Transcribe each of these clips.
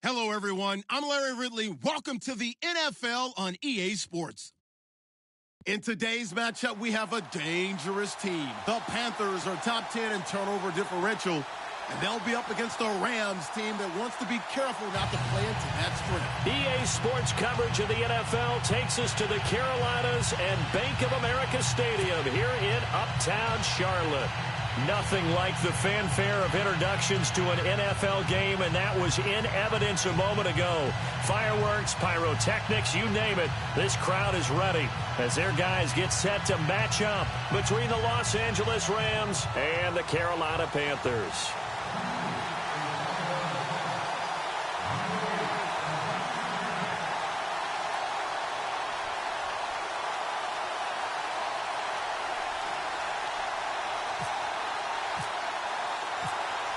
Hello, everyone. I'm Larry Ridley. Welcome to the NFL on EA Sports. In today's matchup, we have a dangerous team. The Panthers are top 10 in turnover differential, and they'll be up against the Rams team that wants to be careful not to play into that strength. EA Sports coverage of the NFL takes us to the Carolinas and Bank of America Stadium here in Uptown Charlotte. Nothing like the fanfare of introductions to an NFL game, and that was in evidence a moment ago. Fireworks, pyrotechnics, you name it. This crowd is ready as their guys get set to match up between the Los Angeles Rams and the Carolina Panthers.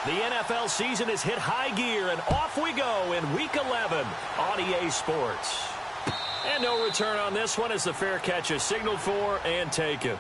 The NFL season has hit high gear, and off we go in Week 11 on EA Sports. And no return on this one as the fair catch is signaled for and taken.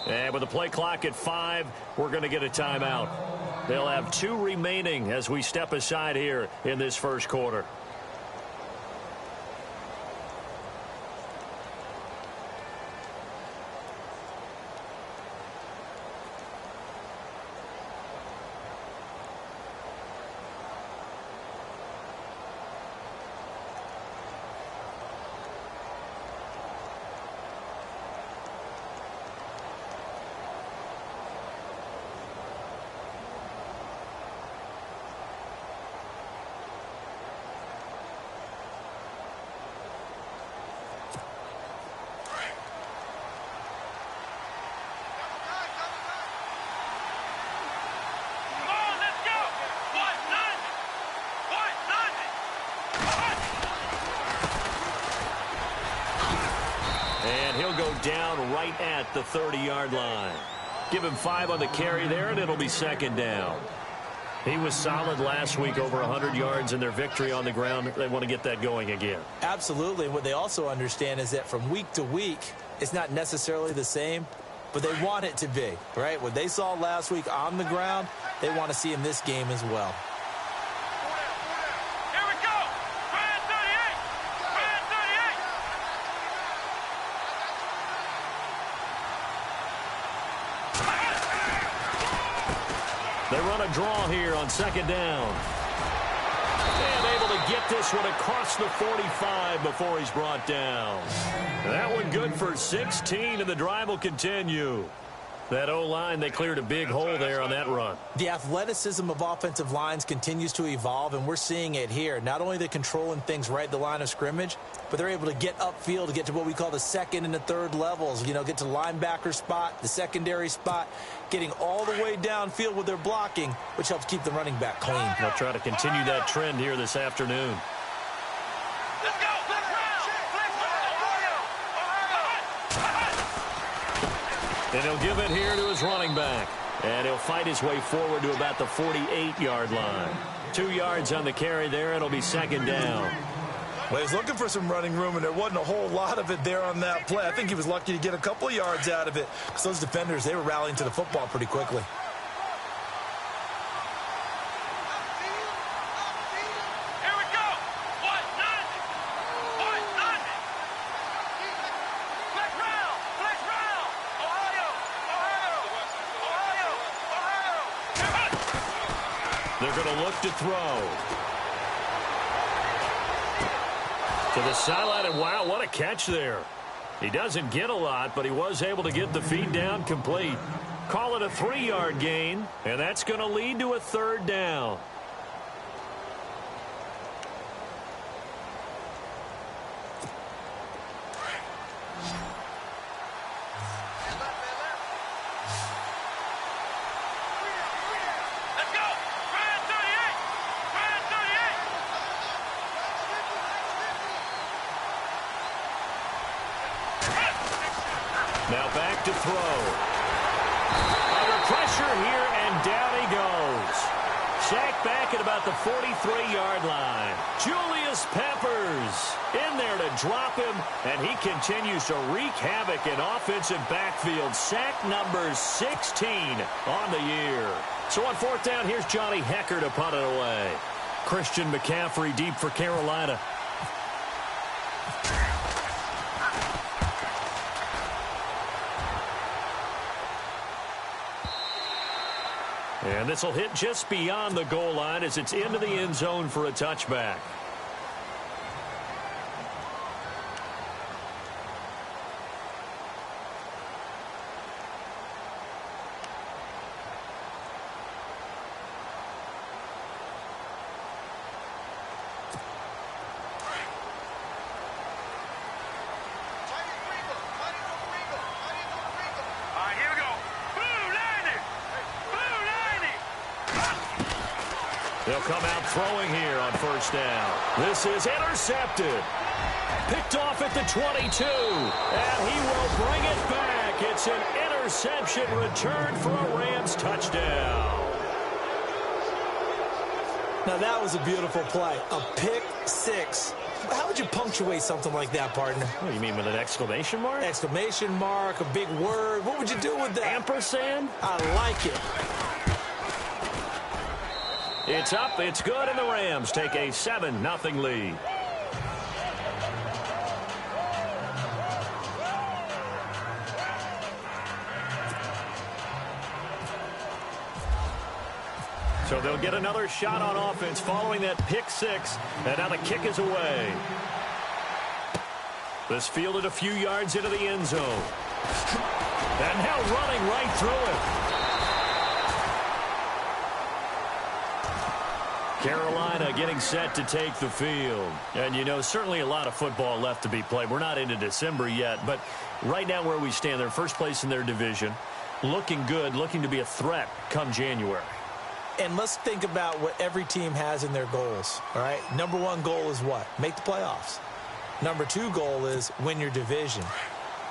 And with the play clock at 5, we're going to get a timeout. They'll have 2 remaining as we step aside here in this first quarter. He'll go down right at the 30-yard line. Give him 5 on the carry there, and it'll be second down. He was solid last week, over 100 yards in their victory on the ground. They want to get that going again. Absolutely. And what they also understand is that from week to week, it's not necessarily the same, but they want it to be, right? What they saw last week on the ground, they want to see in this game as well. They run a draw here on second down. And able to get this one across the 45 before he's brought down. That one good for 16, and the drive will continue. That O-line, they cleared a big hole there on that run. The athleticism of offensive lines continues to evolve, and we're seeing it here. Not only they're controlling things right at the line of scrimmage, but they're able to get upfield to get to what we call the second and the third levels. You know, get to linebacker spot, the secondary spot, getting all the way downfield with their blocking, which helps keep the running back clean. They'll try to continue that trend here this afternoon. And he'll give it here to his running back. And he'll fight his way forward to about the 48-yard line. 2 yards on the carry there. It'll be second down. Well, he's looking for some running room, and there wasn't a whole lot of it there on that play. I think he was lucky to get a couple of yards out of it because those defenders, they were rallying to the football pretty quickly. They're going to look to throw. To the sideline, and wow, what a catch there. He doesn't get a lot, but he was able to get the feed down complete. Call it a 3-yard gain, and that's going to lead to a 3rd down. Now back to throw. Under pressure here, and down he goes. Sacked back at about the 43-yard line. Julius Peppers in there to drop him, and he continues to wreak havoc in offensive backfield. Sack number 16 on the year. So on 4th down, here's Johnny Hecker to punt it away. Christian McCaffrey deep for Carolina. And this will hit just beyond the goal line as it's into the end zone for a touchback. They'll come out throwing here on 1st down. This is intercepted. Picked off at the 22. And he will bring it back. It's an interception return for a Rams touchdown. Now that was a beautiful play. A pick 6. How would you punctuate something like that, partner? What do you mean, with an exclamation mark? Exclamation mark, a big word. What would you do with that? Ampersand? I like it. It's up, it's good, and the Rams take a 7-0 lead. So they'll get another shot on offense following that pick 6, and now the kick is away. This fielded a few yards into the end zone. And now running right through it. Carolina getting set to take the field. And, you know, certainly a lot of football left to be played. We're not into December yet, but right now where we stand, they're first place in their division. Looking good, looking to be a threat come January. And let's think about what every team has in their goals, all right? Number 1 goal is what? Make the playoffs. Number 2 goal is win your division.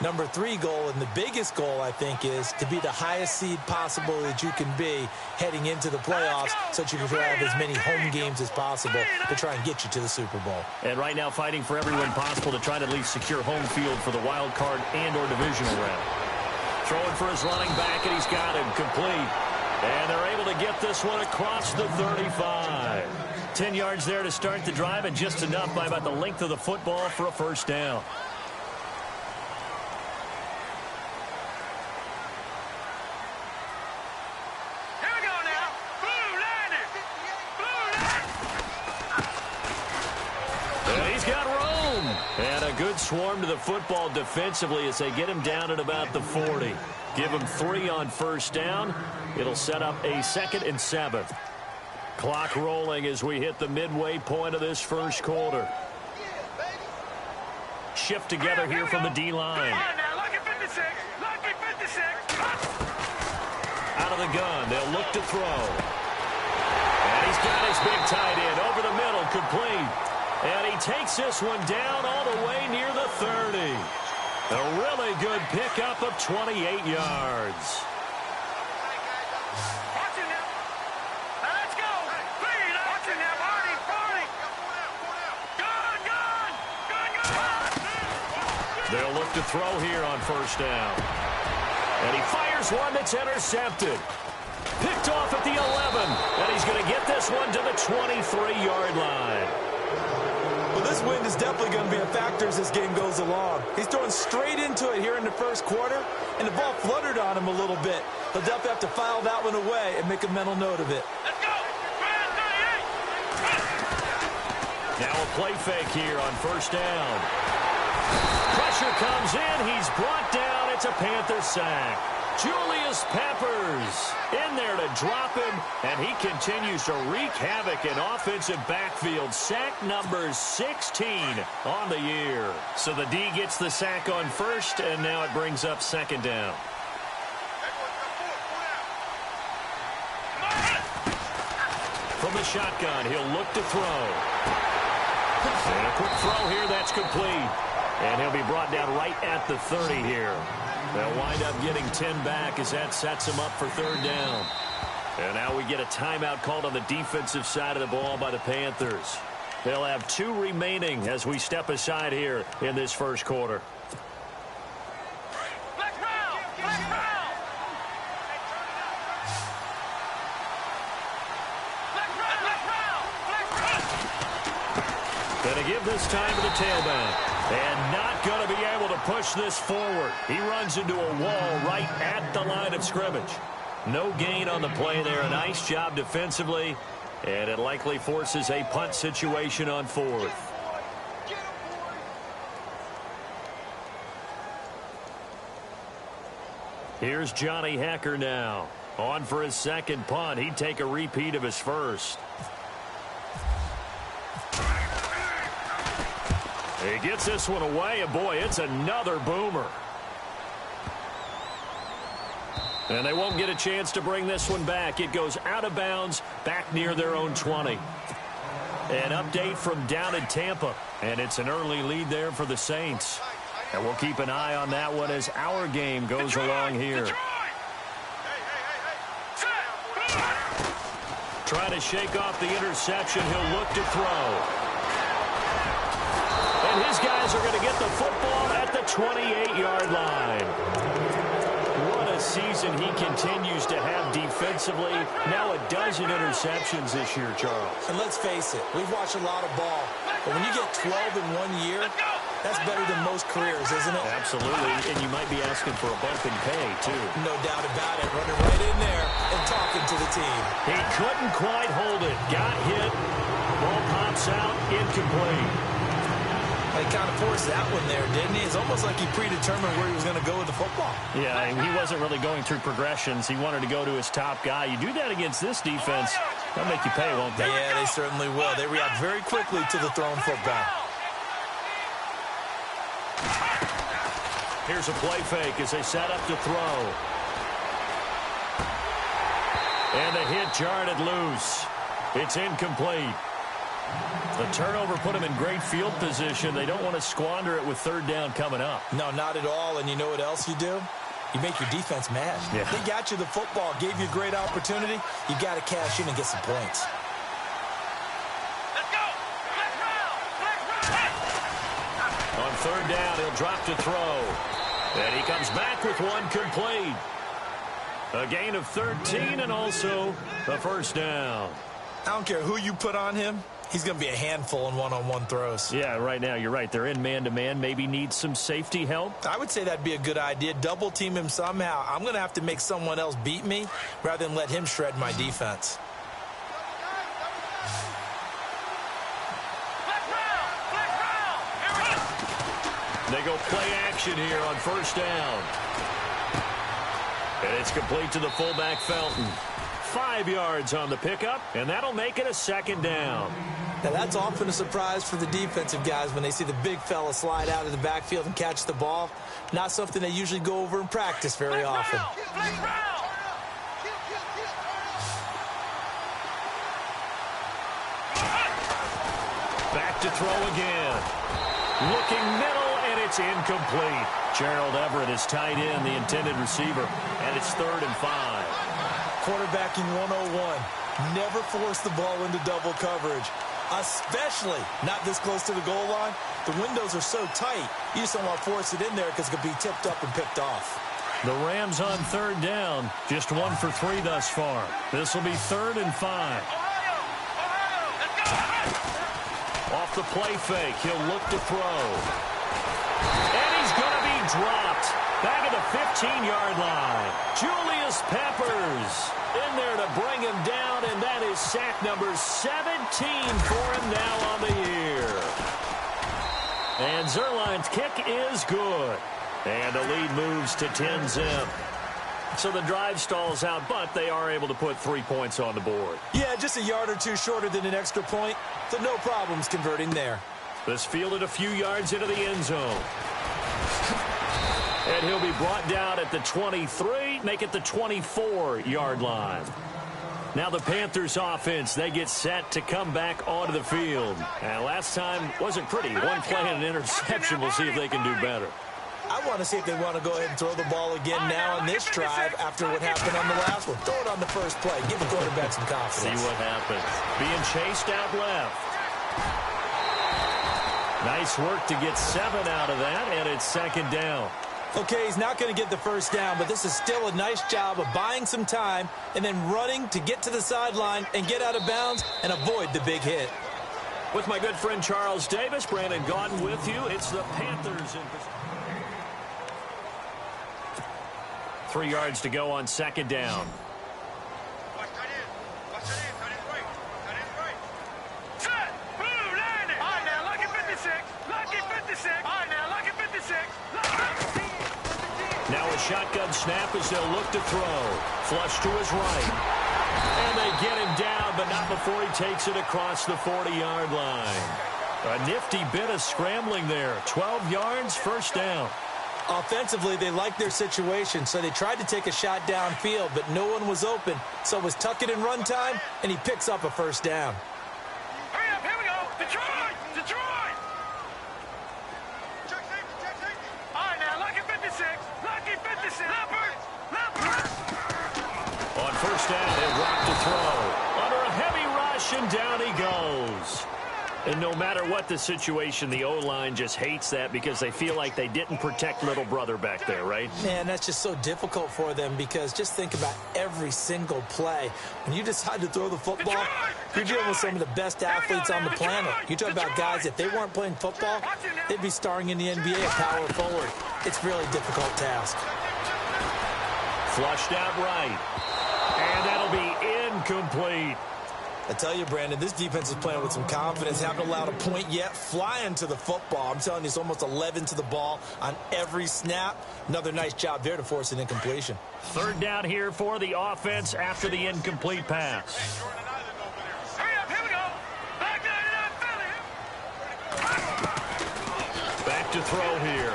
Number 3 goal, and the biggest goal, I think, is to be the highest seed possible that you can be heading into the playoffs so that you can have as many home games as possible to try and get you to the Super Bowl. And right now fighting for every win possible to try to at least secure home field for the wild card and or divisional round. Throwing for his running back, and he's got him complete. And they're able to get this one across the 35. 10 yards there to start the drive, and just enough by about the length of the football for a 1st down. Good swarm to the football defensively as they get him down at about the 40. Give him 3 on 1st down. It'll set up a 2nd and 7. Clock rolling as we hit the midway point of this 1st quarter. Shift together here from the D-line. Out of the gun, they'll look to throw. And he's got his big tight end over the middle, complete. And he takes this one down all the way near the 30. A really good pickup of 28 yards. They'll look to throw here on 1st down. And he fires one that's intercepted. Picked off at the 11. And he's going to get this one to the 23-yard line. Well, this wind is definitely going to be a factor as this game goes along. He's throwing straight into it here in the 1st quarter, and the ball fluttered on him a little bit. He'll definitely have to file that one away and make a mental note of it. Let's go! Now a play fake here on first down. Pressure comes in. He's brought down. It's a Panther sack. Julius Peppers in there to drop him, and he continues to wreak havoc in offensive backfield. Sack number 16 on the year. So the D gets the sack on first, and now it brings up second down. From the shotgun, he'll look to throw. And a quick throw here, that's complete. And he'll be brought down right at the 30 here. They'll wind up getting 10 back as that sets him up for third down. And now we get a timeout called on the defensive side of the ball by the Panthers. They'll have 2 remaining as we step aside here in this first quarter. Going to give this time to the tailback. And not going to be able to push this forward. He runs into a wall right at the line of scrimmage. No gain on the play there. A nice job defensively. And it likely forces a punt situation on fourth. Here's Johnny Hekker now. On for his second punt. He'd take a repeat of his first. He gets this one away, and boy, it's another boomer. And they won't get a chance to bring this one back. It goes out of bounds, back near their own 20. An update from down in Tampa, and it's an early lead there for the Saints. And we'll keep an eye on that one as our game goes along here. Trying to shake off the interception, he'll look to throw. And his guys are going to get the football at the 28-yard line. What a season he continues to have defensively. Now a dozen interceptions this year, Charles. And let's face it, we've watched a lot of ball. But when you get 12 in 1 year, that's better than most careers, isn't it? Absolutely, and you might be asking for a bump in pay, too. No doubt about it. Running right in there and talking to the team. He couldn't quite hold it. Got hit. Ball pops out. Incomplete. He kind of forced that one there, didn't he? It's almost like he predetermined where he was going to go with the football. Yeah, and he wasn't really going through progressions. He wanted to go to his top guy. You do that against this defense, they'll make you pay, won't they? Yeah, they certainly will. They react very quickly to the thrown football. Here's a play fake as they set up to throw. And the hit jarred it loose. It's incomplete. The turnover put them in great field position. They don't want to squander it with third down coming up. No, not at all. And you know what else you do? You make your defense mad. Yeah. They got you the football, gave you a great opportunity. You got to cash in and get some points. Let's go! On third down, he'll drop to throw. And he comes back with one complete. A gain of 13 and also the first down. I don't care who you put on him. He's going to be a handful in one-on-one throws. Yeah, right now, you're right. They're in man-to-man. Maybe need some safety help. I would say that'd be a good idea. Double team him somehow. I'm going to have to make someone else beat me rather than let him shred my defense. They go play action here on first down. And it's complete to the fullback, Felton. 5 yards on the pickup, and that'll make it a second down. Now, that's often a surprise for the defensive guys when they see the big fella slide out of the backfield and catch the ball. Not something they usually go over in practice very often. Back to throw again. Looking middle, and it's incomplete. Gerald Everett is tied in, the intended receiver, and it's 3rd and 5. Quarterbacking 101. Never force the ball into double coverage, especially not this close to the goal line. The windows are so tight, you just don't want to force it in there because it could be tipped up and picked off. The Rams on third down, just 1 for 3 thus far. This will be 3rd and 5. Off the play fake, he'll look to throw. And he's going to be dropped. Back at the 15-yard line. Julius Peppers in there to bring him down, and that is sack number 17 for him now on the year. And Zuerlein's kick is good. And the lead moves to 10-zip. So the drive stalls out, but they are able to put 3 points on the board. Yeah, just a yard or two shorter than an extra point, so no problems converting there. This fielded a few yards into the end zone. And he'll be brought down at the 23, make it the 24-yard line. Now the Panthers offense, they get set to come back onto the field. And last time wasn't pretty. One play and an interception. We'll see if they can do better. I want to see if they want to go ahead and throw the ball again now on this drive after what happened on the last one. Throw it on the first play. Give the quarterback some confidence. See what happens. Being chased out left. Nice work to get 7 out of that, and it's second down. Okay, he's not going to get the first down, but this is still a nice job of buying some time and then running to get to the sideline and get out of bounds and avoid the big hit. With my good friend Charles Davis, Brandon Gaudin with you. It's the Panthers in position. 3 yards to go on second down. Now a shotgun snap as they'll look to throw. Flush to his right. And they get him down, but not before he takes it across the 40-yard line. A nifty bit of scrambling there. 12 yards, first down. Offensively, they liked their situation, so they tried to take a shot downfield, but no one was open. So it was tuck it in run time, and he picks up a first down. Hurry up, here we go. Detroit! Detroit! Check safety. All right, now, lucky 56. Lucky 56. Leopard! On first down, they rock to throw. Under a heavy rush, and down he goes. And no matter what the situation, the O-line just hates that because they feel like they didn't protect little brother back there, right? Man, that's just so difficult for them because just think about every single play. When you decide to throw the football, you're dealing with some of the best athletes on the planet. You talk about guys, if they weren't playing football, they'd be starring in the NBA at power forward. It's a really difficult task. Flushed out right. And that'll be incomplete. I tell you, Brandon, this defense is playing with some confidence. Haven't allowed a point yet. Flying to the football. I'm telling you, it's almost 11 to the ball on every snap. Another nice job there to force an incompletion. Third down here for the offense after the incomplete pass. Hurry up, here we go. Back to throw here.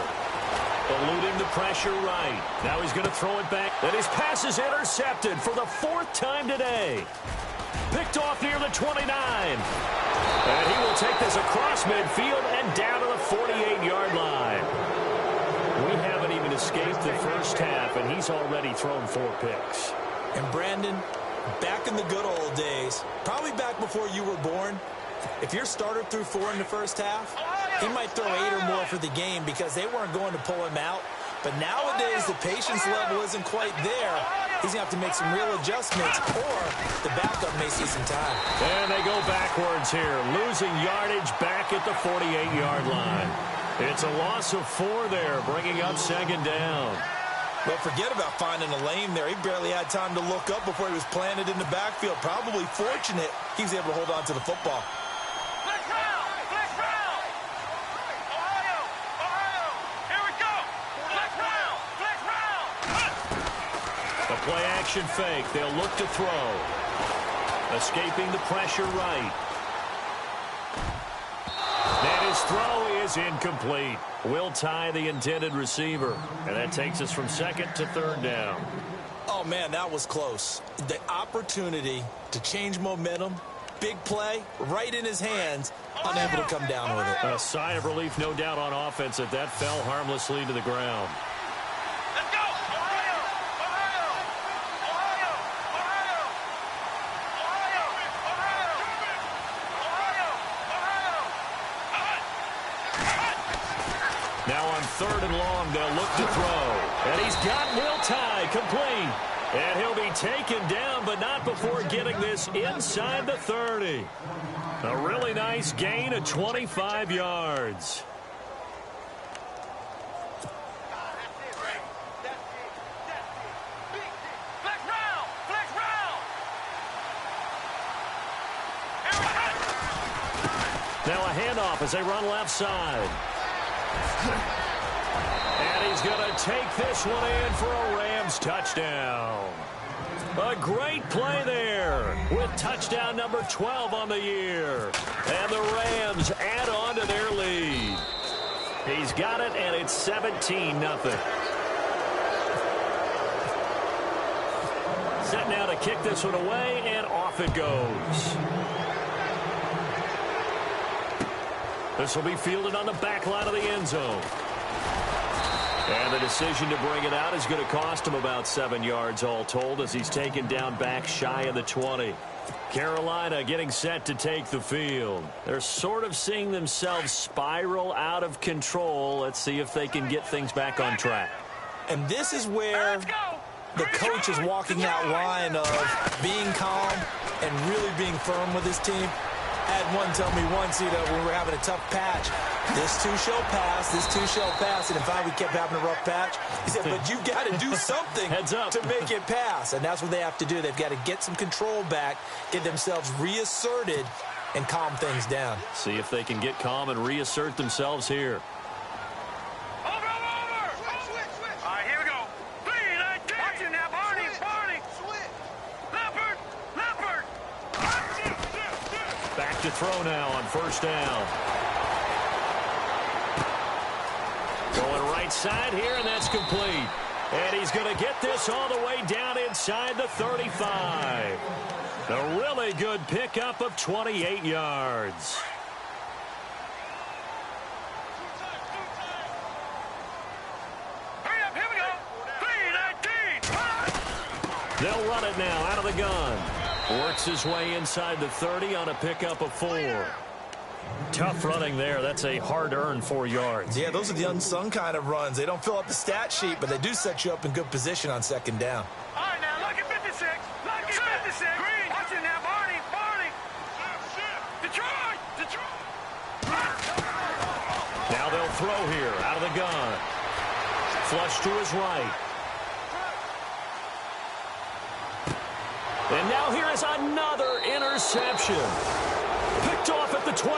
Eluding the pressure right. Now he's going to throw it back. And his pass is intercepted for the 4th time today. Picked off near the 29. And he will take this across midfield and down to the 48-yard line. We haven't even escaped the first half, and he's already thrown 4 picks. And Brandon, back in the good old days, probably back before you were born, if your starter threw 4 in the first half, he might throw 8 or more for the game because they weren't going to pull him out. But nowadays, the patience level isn't quite there. He's going to have to make some real adjustments, or the backup may see some time. And they go backwards here, losing yardage back at the 48-yard line. It's a loss of 4 there, bringing up second down. Well, forget about finding a lane there. He barely had time to look up before he was planted in the backfield. Probably fortunate he was able to hold on to the football. Play action fake. They'll look to throw. Escaping the pressure right. And his throw is incomplete. Will tie the intended receiver. And that takes us from second to third down. Oh, man, that was close. The opportunity to change momentum, big play, right in his hands, unable to come down with it. A sigh of relief, no doubt, on offense that that fell harmlessly to the ground. Now on 3rd and long, they'll look to throw. And he's got Will tie complete. And he'll be taken down, but not before getting this inside the 30. A really nice gain of 25 yards. Now a handoff as they run left side. And he's going to take this one in for a Rams touchdown. A great play there with touchdown number 12 on the year. And the Rams add on to their lead. He's got it, and it's 17-0. Set now to kick this one away, and off it goes. This will be fielded on the back line of the end zone. And the decision to bring it out is going to cost him about 7 yards all told as he's taken down back shy of the 20. Carolina getting set to take the field. They're sort of seeing themselves spiral out of control. Let's see if they can get things back on track. And this is where the coach is walking that line of being calm and really being firm with his team. I had one tell me once, when we were having a tough patch, this too shall pass, this too shall pass, and in fact we kept having a rough patch. He said, but you've got to do something to make it pass, and that's what they have to do. They've got to get some control back, get themselves reasserted, and calm things down. See if they can get calm and reassert themselves here. To throw now on first down. Going right side here, and that's complete. And he's going to get this all the way down inside the 35. A really good pickup of 28 yards. Hurry up, here we go. 3-19. They'll run it now out of the gun. Works his way inside the 30 on a pickup of 4. Tough running there. That's a hard-earned 4 yards. Yeah, those are the unsung kind of runs. They don't fill up the stat sheet, but they do set you up in good position on second down. All right, now, lucky 56. Lucky 56. Green. Watch it now, Barney. Detroit. Now they'll throw here out of the gun. Flush to his right. And now here is another interception. Picked off at the 12.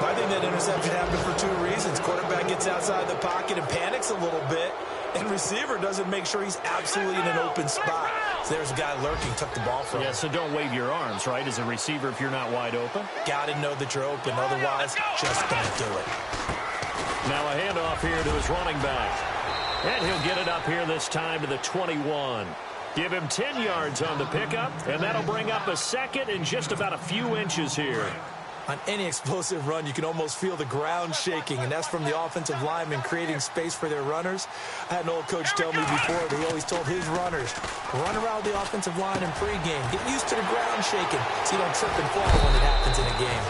I think that interception happened for 2 reasons. Quarterback gets outside the pocket and panics a little bit, and receiver doesn't make sure he's absolutely in an open spot. So there's a guy lurking, took the ball from him. Yeah, so don't wave your arms, right, as a receiver if you're not wide open. Got to know that you're open. Otherwise, just don't do it. Now a handoff here to his running back. And he'll get it up here this time to the 21. Give him 10 yards on the pickup, and that'll bring up a second in just about a few inches here. On any explosive run, you can almost feel the ground shaking, and that's from the offensive linemen creating space for their runners. I had an old coach tell me before that he always told his runners, run around the offensive line in pregame. Get used to the ground shaking so you don't trip and fall when it happens in a game.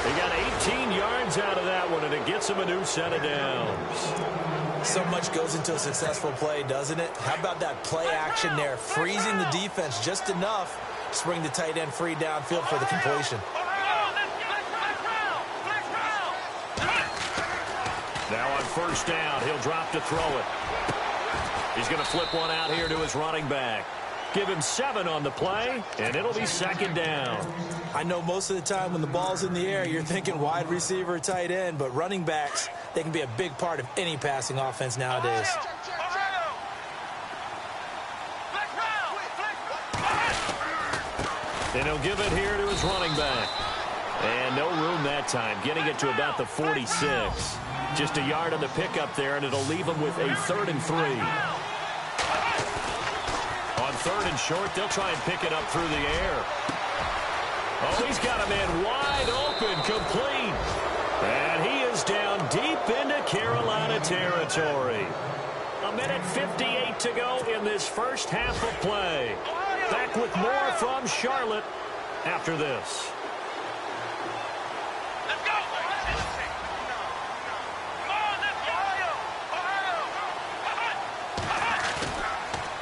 He got 18 yards out of that one, and it gets him a new set of downs. So much goes into a successful play, doesn't it? How about that play action there, freezing the defense just enough to spring the tight end free downfield for the completion. Now on first down, he'll drop to throw it. He's going to flip one out here to his running back. Give him 7 on the play, and it'll be second down. I know most of the time when the ball's in the air, you're thinking wide receiver, tight end, but running backs, they can be a big part of any passing offense nowadays. And he'll give it here to his running back. And no room that time, getting it to about the 46. Just a yard on the pickup there, and it'll leave him with a 3rd and 3. On 3rd and short, they'll try and pick it up through the air. Oh, he's got a man wide open, complete. And he is down deep into Carolina territory. 1:58 to go in this first half of play. Back with more from Charlotte after this.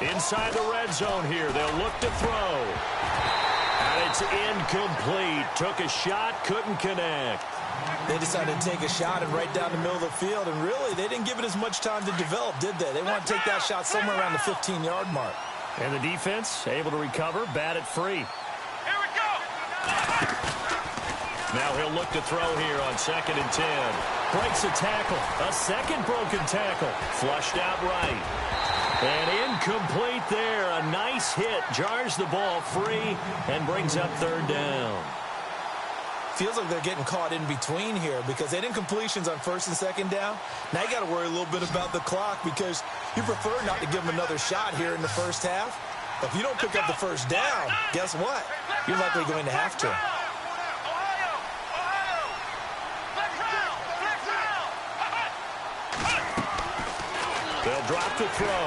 Inside the red zone here, they'll look to throw. And it's incomplete. Took a shot, couldn't connect. They decided to take a shot and right down the middle of the field, and really, they didn't give it as much time to develop, did they? They want to take that shot somewhere around the 15-yard mark. And the defense able to recover, bat it free. Here we go. Now he'll look to throw here on 2nd and 10. Breaks a tackle. A second broken tackle. Flushed out right. And incomplete there. A nice hit. Jars the ball free and brings up 3rd down. Feels like they're getting caught in between here because they had incompletions on 1st and 2nd down. Now you got to worry a little bit about the clock because you prefer not to give them another shot here in the first half. But if you don't pick up the 1st down, guess what? You're likely going to have to. They'll drop the throw.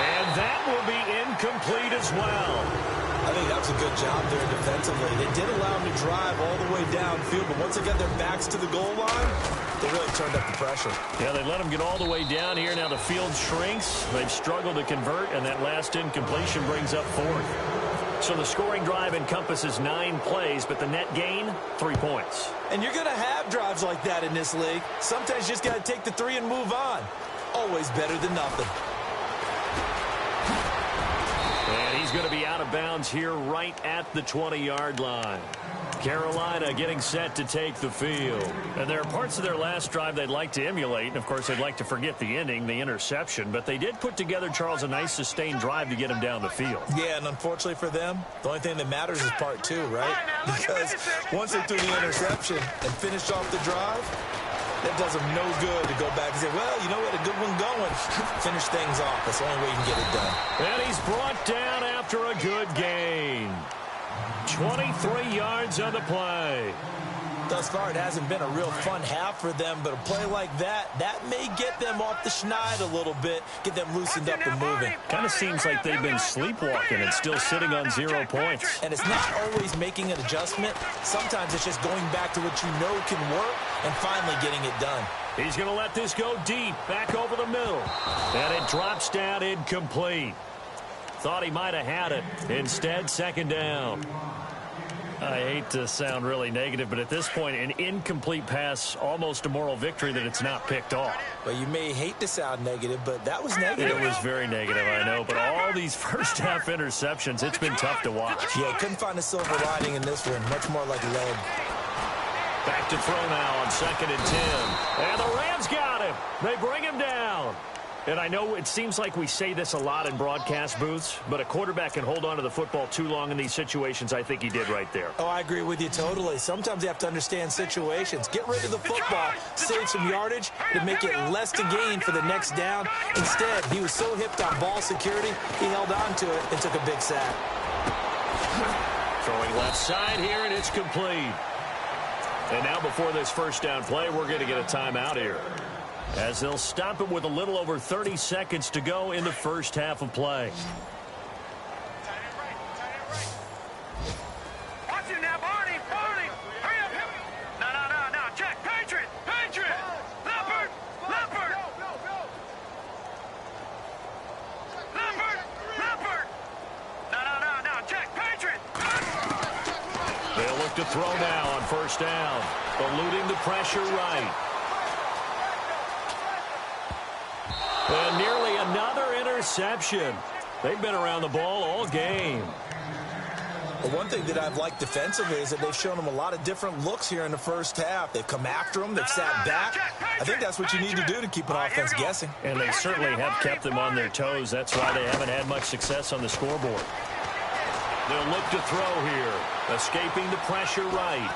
And that will be incomplete as well. I think that was a good job there defensively. They did allow them to drive all the way downfield, but once they got their backs to the goal line, they really turned up the pressure. Yeah, they let them get all the way down here. Now the field shrinks. They've struggled to convert, and that last incompletion brings up 4th. So the scoring drive encompasses 9 plays, but the net gain, 3 points. And you're going to have drives like that in this league. Sometimes you just got to take the 3 and move on. Always better than nothing. And he's going to be out of bounds here right at the 20-yard line. Carolina getting set to take the field. And there are parts of their last drive they'd like to emulate. And, of course, they'd like to forget the ending, the interception. But they did put together, Charles, a nice sustained drive to get him down the field. Yeah, and unfortunately for them, the only thing that matters is part 2, right? Because once they threw the interception and finished off the drive, that does them no good to go back and say, well, you know what, a good one going. Finish things off. That's the only way you can get it done. And he's brought down after a good gain. 23 yards on the play. Thus far, it hasn't been a real fun half for them, but a play like that may get them off the schneid a little bit, get them loosened up and moving. Kind of seems like they've been sleepwalking and still sitting on 0 points. And it's not always making an adjustment. Sometimes it's just going back to what you know can work and finally getting it done. He's going to let this go deep, back over the middle. And it drops down incomplete. Thought he might have had it. Instead, 2nd down. I hate to sound really negative, but at this point, an incomplete pass, almost a moral victory that it's not picked off. Well, you may hate to sound negative, but that was negative. It was very negative, I know, but all these first-half interceptions, it's been tough to watch. Yeah, couldn't find a silver lining in this one. Much more like lead. Back to throw now on 2nd and 10. And the Rams got him. They bring him down. And I know it seems like we say this a lot in broadcast booths, but a quarterback can hold on to the football too long in these situations. I think he did right there. Oh, I agree with you totally. Sometimes you have to understand situations. Get rid of the football, save some yardage to make it less to gain for the next down. Instead, he was so hipped on ball security, he held on to it and took a big sack. Throwing left side here, and it's complete. And now before this first down play, we're going to get a timeout here, as they'll stop it with a little over 30 seconds to go in the first half of play. Watch it now, Barney. Hurry up. No. Jack, Patriot. Leopard. No, Jack, Patriot. They'll look to throw now on first down, eluding the pressure right. And nearly another interception. They've been around the ball all game. Well, one thing that I've liked defensively is that they've shown them a lot of different looks here in the first half. They've come after them. They've sat back. I think that's what you need to do to keep an offense guessing. And they certainly have kept them on their toes. That's why they haven't had much success on the scoreboard. They'll look to throw here, escaping the pressure right.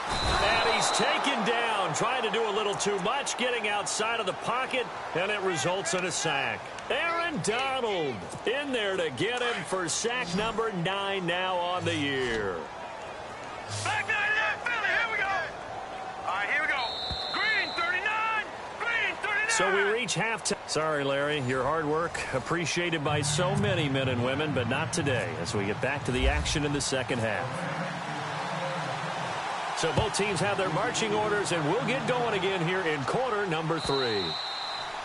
And he's taken down, trying to do a little too much, getting outside of the pocket, and it results in a sack. Aaron Donald in there to get him for sack number 9 now on the year. Back 99, Philly, here we go. All right, here we go. Green 39. So we reach halftime. Sorry, Larry, your hard work appreciated by so many men and women, but not today as we get back to the action in the second half. So both teams have their marching orders, and we'll get going again here in quarter number 3.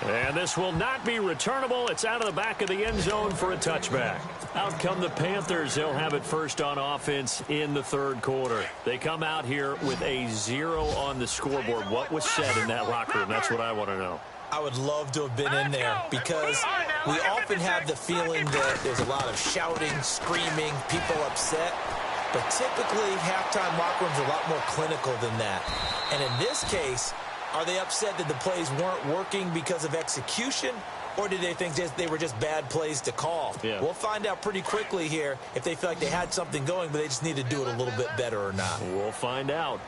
And this will not be returnable. It's out of the back of the end zone for a touchback. Out come the Panthers. They'll have it first on offense in the third quarter. They come out here with a 0 on the scoreboard. What was said in that locker room? That's what I want to know. I would love to have been in there because we often have the feeling that there's a lot of shouting, screaming, people upset. But typically, halftime locker rooms are a lot more clinical than that. And in this case, are they upset that the plays weren't working because of execution? Or did they think they were just bad plays to call? Yeah. We'll find out pretty quickly here if they feel like they had something going, but they just need to do it a little bit better or not. We'll find out.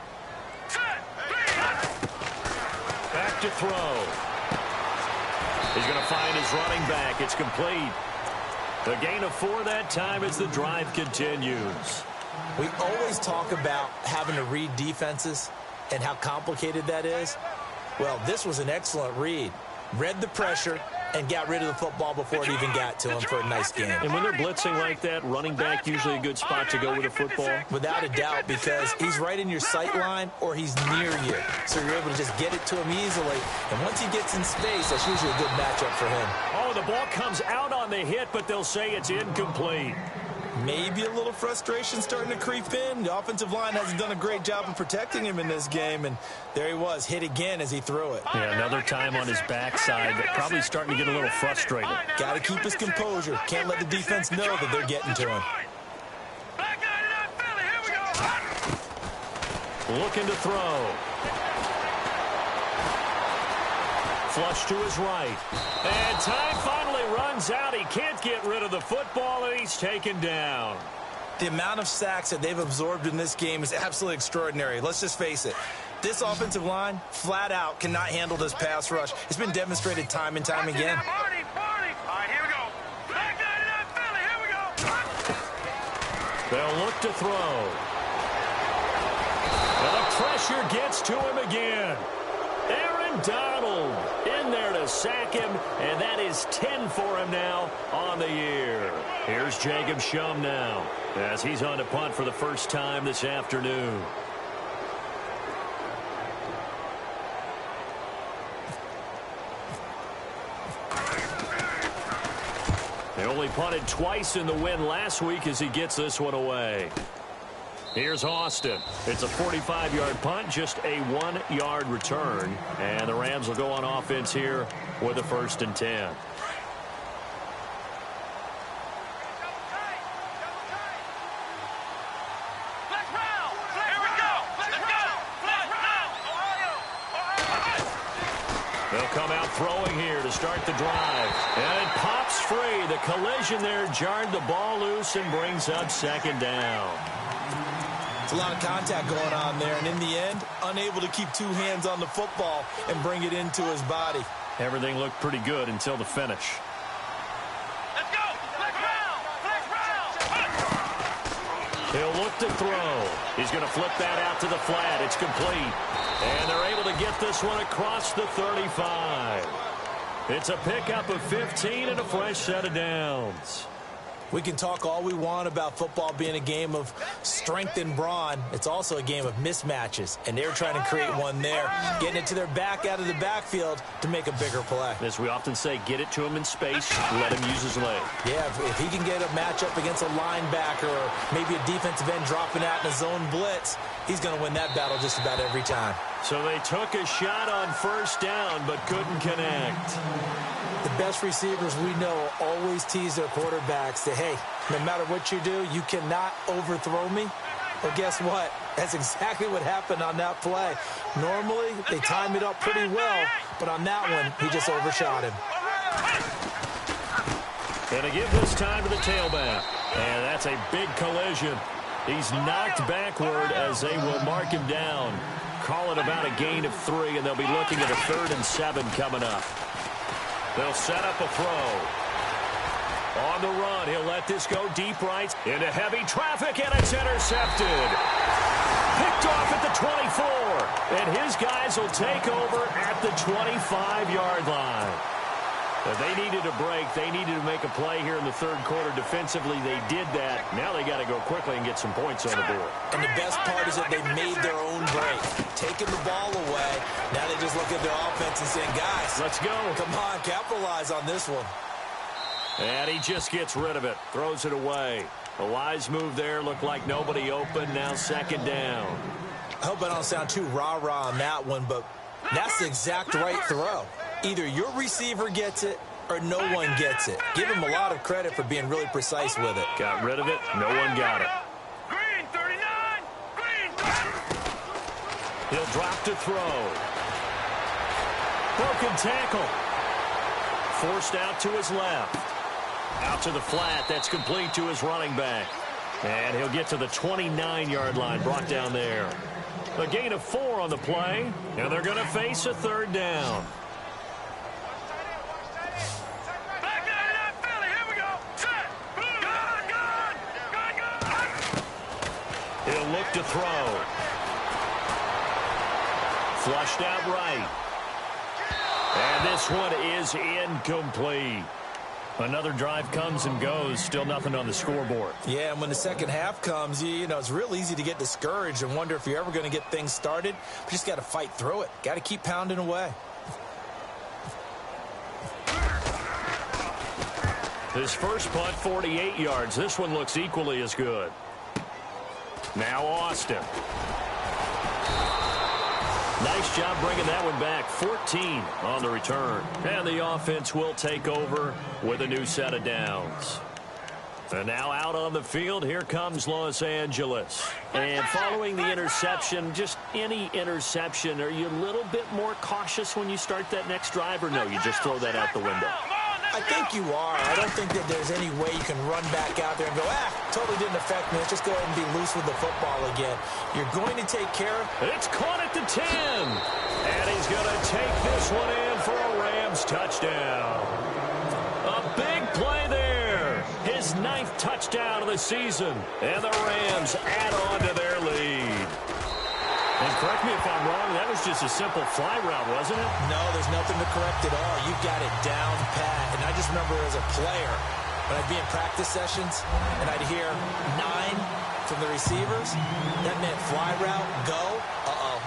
Back to throw. He's going to find his running back. It's complete. The gain of 4 that time as the drive continues. We always talk about having to read defenses and how complicated that is. Well, this was an excellent read. Read the pressure and got rid of the football before it even got to him for a nice game. And when they're blitzing like that, running back usually a good spot to go with the football? Without a doubt, because he's right in your sight line or he's near you. So you're able to just get it to him easily. And once he gets in space, that's usually a good matchup for him. Oh, the ball comes out on the hit, but they'll say it's incomplete. Maybe a little frustration starting to creep in. The offensive line hasn't done a great job of protecting him in this game, and there he was, hit again as he threw it. Yeah, another time on his backside, probably starting to get a little frustrated. Got to keep his composure. Can't let the defense know that they're getting to him. Looking to throw. Flush to his right. And time finally runs out. He can't get rid of the football, and he's taken down. The amount of sacks that they've absorbed in this game is absolutely extraordinary. Let's just face it. This offensive line, flat out, cannot handle this pass rush. It's been demonstrated time and time again. All right, here we go. Back 99 Philly, here we go. They'll look to throw. And the pressure gets to him again. Aaron Donald in there to sack him, and that is 10 for him now on the year. Here's Jacob Shum now as he's on to punt for the first time this afternoon. They only punted twice in the win last week as he gets this one away. Here's Austin. It's a 45-yard punt, just a 1-yard return. And the Rams will go on offense here with a 1st and 10. They'll come out throwing here to start the drive. And it pops free. The collision there jarred the ball loose and brings up 2nd down. A lot of contact going on there, and in the end, unable to keep 2 hands on the football and bring it into his body. Everything looked pretty good until the finish. Let's go. He'll look to throw. He's going to flip that out to the flat. It's complete. And they're able to get this one across the 35. It's a pickup of 15 and a fresh set of downs. We can talk all we want about football being a game of strength and brawn. It's also a game of mismatches, and they're trying to create one there, getting it to their back out of the backfield to make a bigger play. As we often say, get it to him in space, let him use his leg. Yeah, if he can get a matchup against a linebacker or maybe a defensive end dropping out in a zone blitz, he's going to win that battle just about every time. So they took a shot on 1st down but couldn't connect. The best receivers we know always tease their quarterbacks that, hey, no matter what you do, you cannot overthrow me. Well, guess what? That's exactly what happened on that play. Normally, they time it up pretty well, but on that one, he just overshot him. And to give this time to the tailback. And that's a big collision. He's knocked backward as they will mark him down. Call it about a gain of 3, and they'll be looking at a 3rd and 7 coming up. They'll set up a throw. On the run, he'll let this go deep right into heavy traffic, and it's intercepted. Picked off at the 24, and his guys will take over at the 25-yard line. If they needed a break, they needed to make a play here in the 3rd quarter. Defensively, they did that. Now they got to go quickly and get some points on the board. And the best part is that they made their own break, taking the ball away. Now they just look at their offense and saying, guys, let's go. Come on, capitalize on this one. And he just gets rid of it, throws it away. A wise move there, looked like nobody open. Now 2nd down. I hope I don't sound too rah-rah on that one, but that's the exact right throw. Either your receiver gets it or no one gets it. Give him a lot of credit for being really precise with it. Got rid of it. No one got it. Green 3. He'll drop to throw. Broken tackle. Forced out to his left. Out to the flat. That's complete to his running back. And he'll get to the 29-yard line, brought down there. A gain of 4 on the play, and they're going to face a third down. He'll look to throw. Flushed out right. And this one is incomplete. Another drive comes and goes. Still nothing on the scoreboard. Yeah, and when the second half comes, you know, it's real easy to get discouraged and wonder if you're ever going to get things started. But you just got to fight through it. Got to keep pounding away. His first punt, 48 yards. This one looks equally as good. Now Austin. Nice job bringing that one back. 14 on the return. And the offense will take over with a new set of downs. And now out on the field, here comes Los Angeles. And following the interception, just any interception, are you a little bit more cautious when you start that next drive, or no, you just throw that out the window? I think you are. I don't think that there's any way you can run back out there and go, totally didn't affect me. Let's just go ahead and be loose with the football again. You're going to take care of it. It's caught at the 10. And he's going to take this one in for a Rams touchdown. A big play there. His 9th touchdown of the season. And the Rams add on to their lead. And correct me if I'm wrong, that was just a simple fly route, wasn't it? No, there's nothing to correct at all. You've got it down pat. And I just remember as a player, when I'd be in practice sessions and I'd hear 9 from the receivers, that meant fly route, go,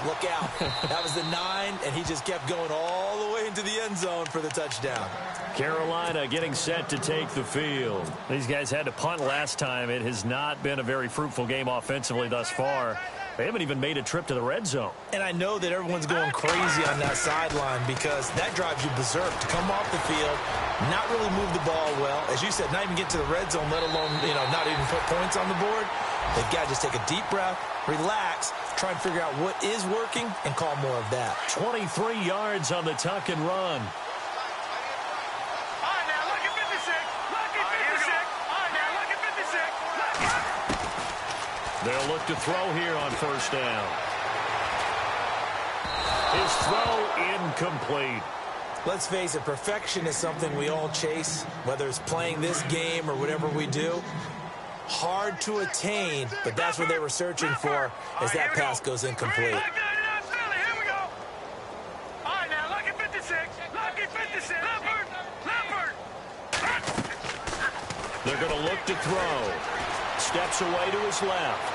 look out. That was the 9, and he just kept going all the way into the end zone for the touchdown. Carolina getting set to take the field. These guys had to punt last time. It has not been a very fruitful game offensively thus far. They haven't even made a trip to the red zone. And I know that everyone's going crazy on that sideline because that drives you berserk to come off the field, not really move the ball well. As you said, not even get to the red zone, let alone, not even put points on the board. They've got to just take a deep breath, relax, try and figure out what is working, and call more of that. 23 yards on the tuck and run. They'll look to throw here on first down. His throw incomplete. Let's face it, perfection is something we all chase, whether it's playing this game or whatever we do. Hard to attain, but that's what they were searching for as that pass goes incomplete. They're going to look to throw. Steps away to his left.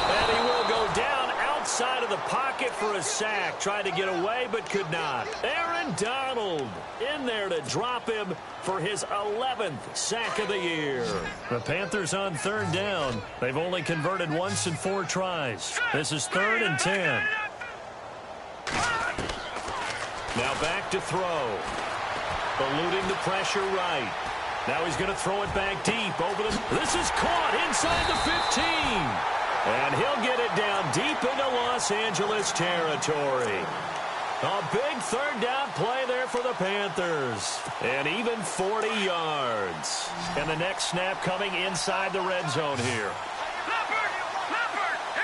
And he will go down outside of the pocket for a sack. Tried to get away, but could not. Aaron Donald in there to drop him for his 11th sack of the year. The Panthers on third down. They've only converted once in 4 tries. This is 3rd and 10. Now back to throw. Eluding the pressure right. Now he's going to throw it back deep over the... This is caught inside the 15. And he'll get it down deep into Los Angeles territory. A big third down play there for the Panthers. And even 40 yards. And the next snap coming inside the red zone here. Here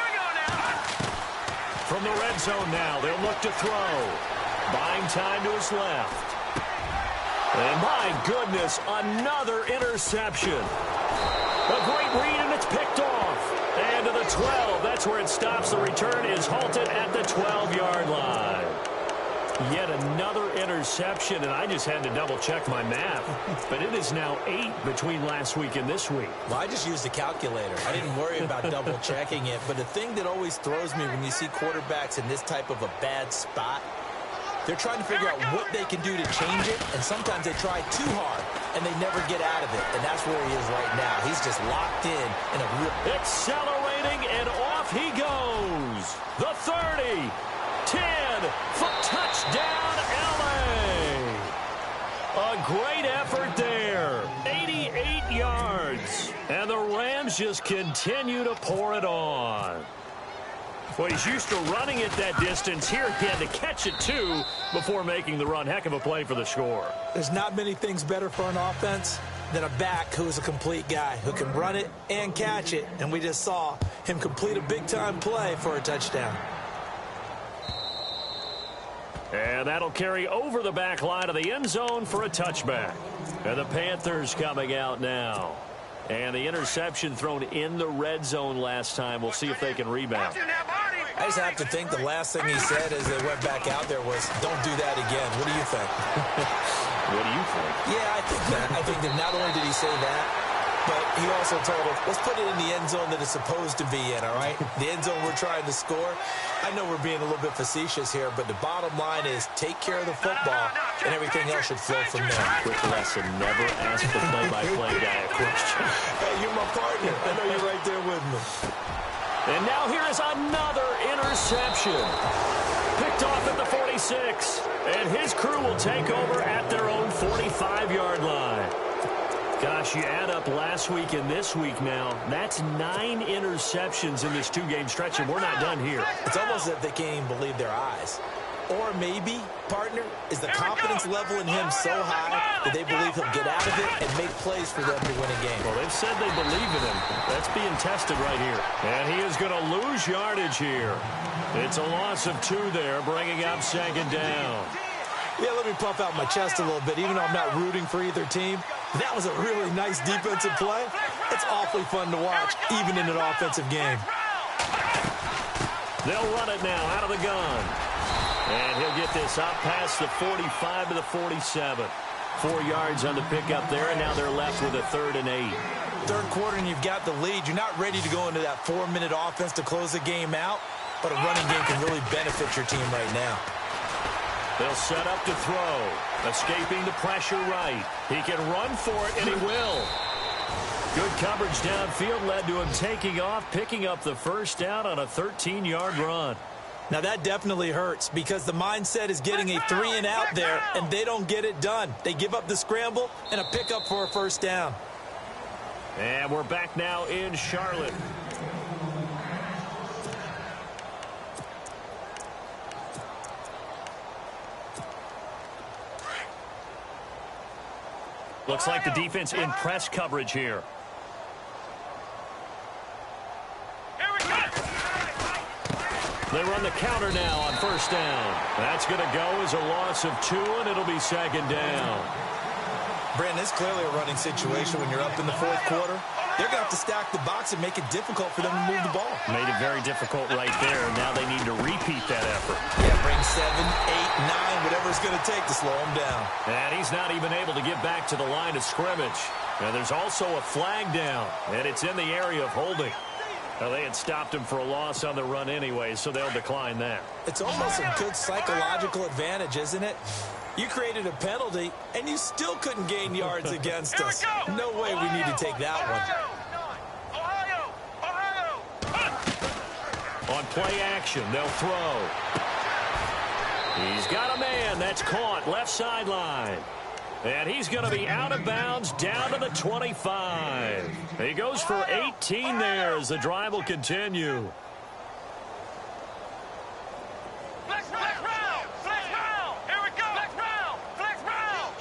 we go now. From the red zone now, they'll look to throw. Buying time to his left. And my goodness, another interception. A great read, and it's picked off. And to the 12, that's where it stops. The return is halted at the 12-yard line. Yet another interception, and I just had to double-check my math. But it is now 8 between last week and this week. Well, I just used a calculator. I didn't worry about double-checking it. But the thing that always throws me when you see quarterbacks in this type of a bad spot, they're trying to figure out what they can do to change it, and sometimes they try too hard, and they never get out of it, and that's where he is right now. He's just locked in a real... Accelerating, and off he goes. The 30, 10, for touchdown, L.A. A great effort there. 88 yards, and the Rams just continue to pour it on. Well, he's used to running it that distance. Here he had to catch it, too, before making the run. Heck of a play for the score. There's not many things better for an offense than a back who is a complete guy, who can run it and catch it. And we just saw him complete a big-time play for a touchdown. And that'll carry over the back line of the end zone for a touchback. And the Panthers coming out now. And the interception thrown in the red zone last time. We'll see if they can rebound. I just have to think the last thing he said as they went back out there was, don't do that again. What do you think? What do you think? Yeah, I think that not only did he say that, but he also told us, let's put it in the end zone that it's supposed to be in, all right? The end zone we're trying to score. I know we're being a little bit facetious here, but the bottom line is take care of the football, and everything else should flow from there. Quick lesson, never ask the play-by-play guy a question. Hey, you're my partner. I know you're right there with me. And now here is another interception. Picked off at the 46. And his crew will take over at their own 45-yard line. Gosh, you add up last week and this week now. That's 9 interceptions in this 2-game stretch, and we're not done here. It's almost as if they can't even believe their eyes. Or maybe, partner, is the confidence level in him so high that they believe he'll get out of it and make plays for them to win a game. Well, they've said they believe in him. That's being tested right here. And he is going to lose yardage here. It's a loss of 2 there, bringing up second down. Yeah, let me puff out my chest a little bit. Even though I'm not rooting for either team, that was a really nice defensive play. It's awfully fun to watch, even in an offensive game. They'll run it now out of the gun. And he'll get this up past the 45 to the 47. 4 yards on the pickup there, and now they're left with a 3rd and 8. Third quarter, and you've got the lead. You're not ready to go into that 4-minute offense to close the game out, but a running game can really benefit your team right now. They'll set up to throw. Escaping the pressure right. He can run for it, and he will. Good coverage downfield led to him taking off, picking up the first down on a 13-yard run. Now, that definitely hurts because the mindset is getting a 3-and-out there, and they don't get it done. They give up the scramble and a pickup for a first down. And we're back now in Charlotte. Looks like the defense in press coverage here. They run the counter now on first down. That's going to go as a loss of 2, and it'll be second down. Brandon, it's clearly a running situation when you're up in the fourth quarter. They're going to have to stack the box and make it difficult for them to move the ball. Made it very difficult right there. Now they need to repeat that effort. Yeah, bring 7, 8, 9, whatever it's going to take to slow him down. And he's not even able to get back to the line of scrimmage. And there's also a flag down, and it's in the area of holding. Well, they had stopped him for a loss on the run anyway, so they'll decline that. It's almost a good psychological advantage, isn't it? You created a penalty, and you still couldn't gain yards against us. No way we need to take that one. On play action, they'll throw. He's got a man that's caught left sideline. And he's going to be out of bounds down to the 25. He goes for 18 there as the drive will continue. Flex round! Flex round! Here we go! Flex round! Flex round!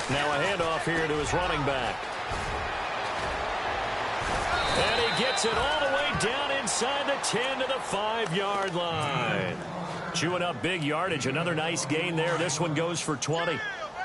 Now a handoff here to his running back. And he gets it all the way down inside the 10 to the 5-yard line. Chewing up big yardage. Another nice gain there. This one goes for 20.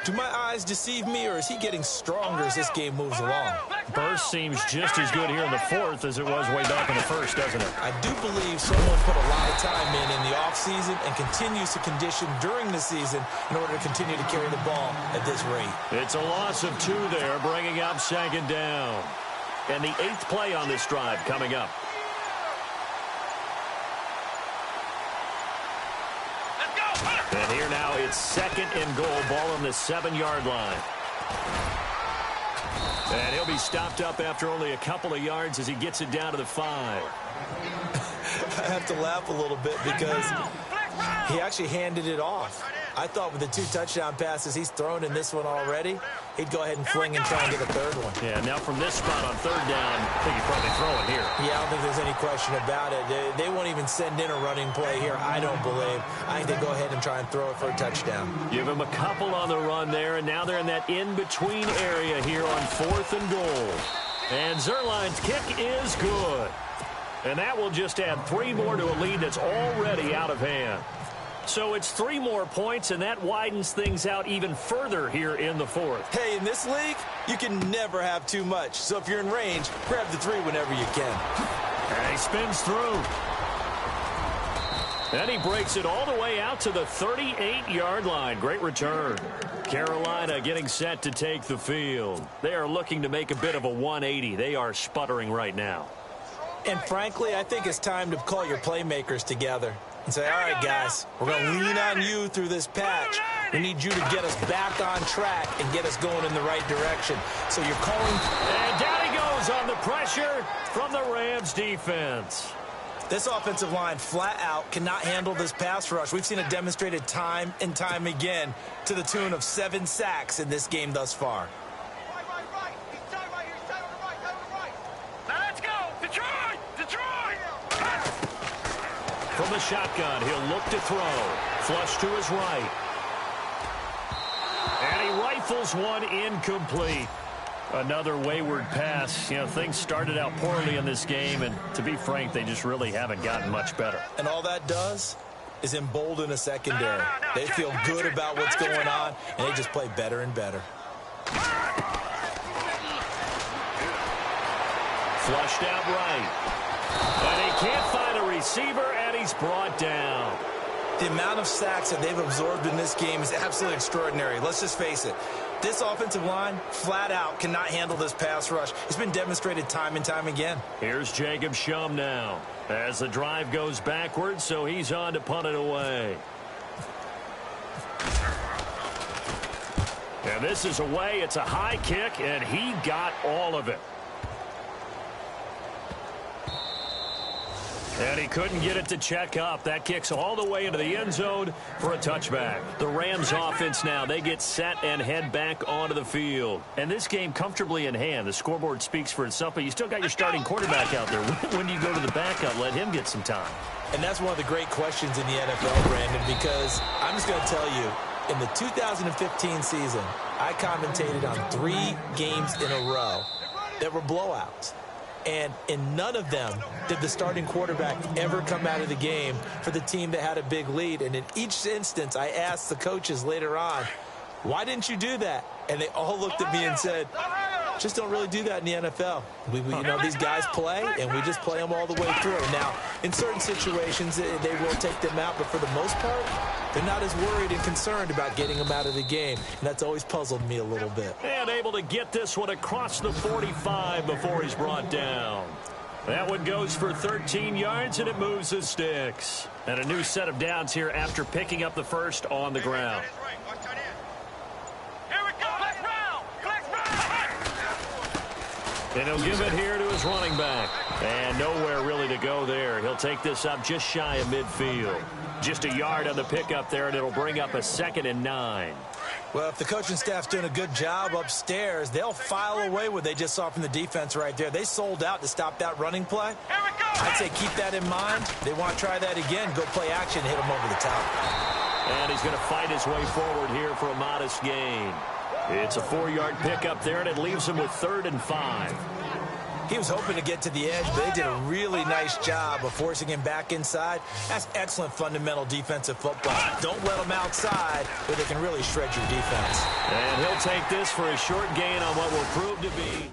Do my eyes deceive me, or is he getting stronger as this game moves along? Burst seems just as good here in the fourth as it was way back in the first, doesn't it? I do believe someone put a lot of time in the offseason and continues to condition during the season in order to continue to carry the ball at this rate. It's a loss of 2 there, bringing up second down. And the 8th play on this drive coming up. And here now it's 2nd and goal, ball on the 7-yard line. And he'll be stopped up after only a couple of yards as he gets it down to the 5. I have to laugh a little bit because he actually handed it off. I thought with the 2 touchdown passes he's thrown in this one already, he'd go ahead and fling and try and get a third one. Yeah, now from this spot on 3rd down, I think he's probably throwing here. Yeah, I don't think there's any question about it. They won't even send in a running play here, I don't believe. I think they go ahead and try and throw it for a touchdown. Give him a couple on the run there, and now they're in that in-between area here on 4th and goal. And Zerline's kick is good. And that will just add 3 more to a lead that's already out of hand. So it's 3 more points, and that widens things out even further here in the 4th. Hey, in this league, you can never have too much. So if you're in range, grab the 3 whenever you can. And he spins through. And he breaks it all the way out to the 38-yard line. Great return. Carolina getting set to take the field. They are looking to make a bit of a 180. They are sputtering right now. And frankly, I think it's time to call your playmakers together and say, all right, guys, we're going to lean on you through this patch. We need you to get us back on track and get us going in the right direction. So you're calling. And down he goes on the pressure from the Rams defense. This offensive line flat out cannot handle this pass rush. We've seen it demonstrated time and time again to the tune of 7 sacks in this game thus far. From the shotgun, he'll look to throw. Flush to his right. And he rifles one incomplete. Another wayward pass. You know, things started out poorly in this game, and to be frank, they just really haven't gotten much better. And all that does is embolden a secondary. They feel good about what's going on, and they just play better and better. Flushed out right. And he can't find a receiver, and he's brought down. The amount of sacks that they've absorbed in this game is absolutely extraordinary. Let's just face it. This offensive line, flat out, cannot handle this pass rush. It's been demonstrated time and time again. Here's Jacob Shum now as the drive goes backwards, so he's on to punt it away. And this is away. It's a high kick, and he got all of it. And he couldn't get it to check up. That kicks all the way into the end zone for a touchback. The Rams offense now, they get set and head back onto the field. And this game comfortably in hand. The scoreboard speaks for itself, but you still got your starting quarterback out there. When do you go to the backup? Let him get some time. And that's one of the great questions in the NFL, Brandon, because I'm just going to tell you, in the 2015 season, I commentated on 3 games in a row that were blowouts. And in none of them did the starting quarterback ever come out of the game for the team that had a big lead. And in each instance, I asked the coaches later on, why didn't you do that? And they all looked at me and said, just don't really do that in the NFL. You know, these guys play, and we just play them all the way through. Now, in certain situations, they will take them out, but for the most part, they're not as worried and concerned about getting them out of the game. And that's always puzzled me a little bit. And able to get this one across the 45 before he's brought down. That one goes for 13 yards, and it moves the sticks. And a new set of downs here after picking up the first on the ground. And he'll give it here to his running back. And nowhere really to go there. He'll take this up just shy of midfield. Just a yard on the pickup there, and it'll bring up a 2nd and 9. Well, if the coaching staff's doing a good job upstairs, they'll file away what they just saw from the defense right there. They sold out to stop that running play. I'd say keep that in mind. They want to try that again. Go play action and hit them over the top. And he's going to fight his way forward here for a modest gain. It's a 4-yard pickup there, and it leaves him with 3rd and 5. He was hoping to get to the edge, but they did a really nice job of forcing him back inside. That's excellent fundamental defensive football. Don't let them outside where they can really shred your defense. And he'll take this for a short gain on what will prove to be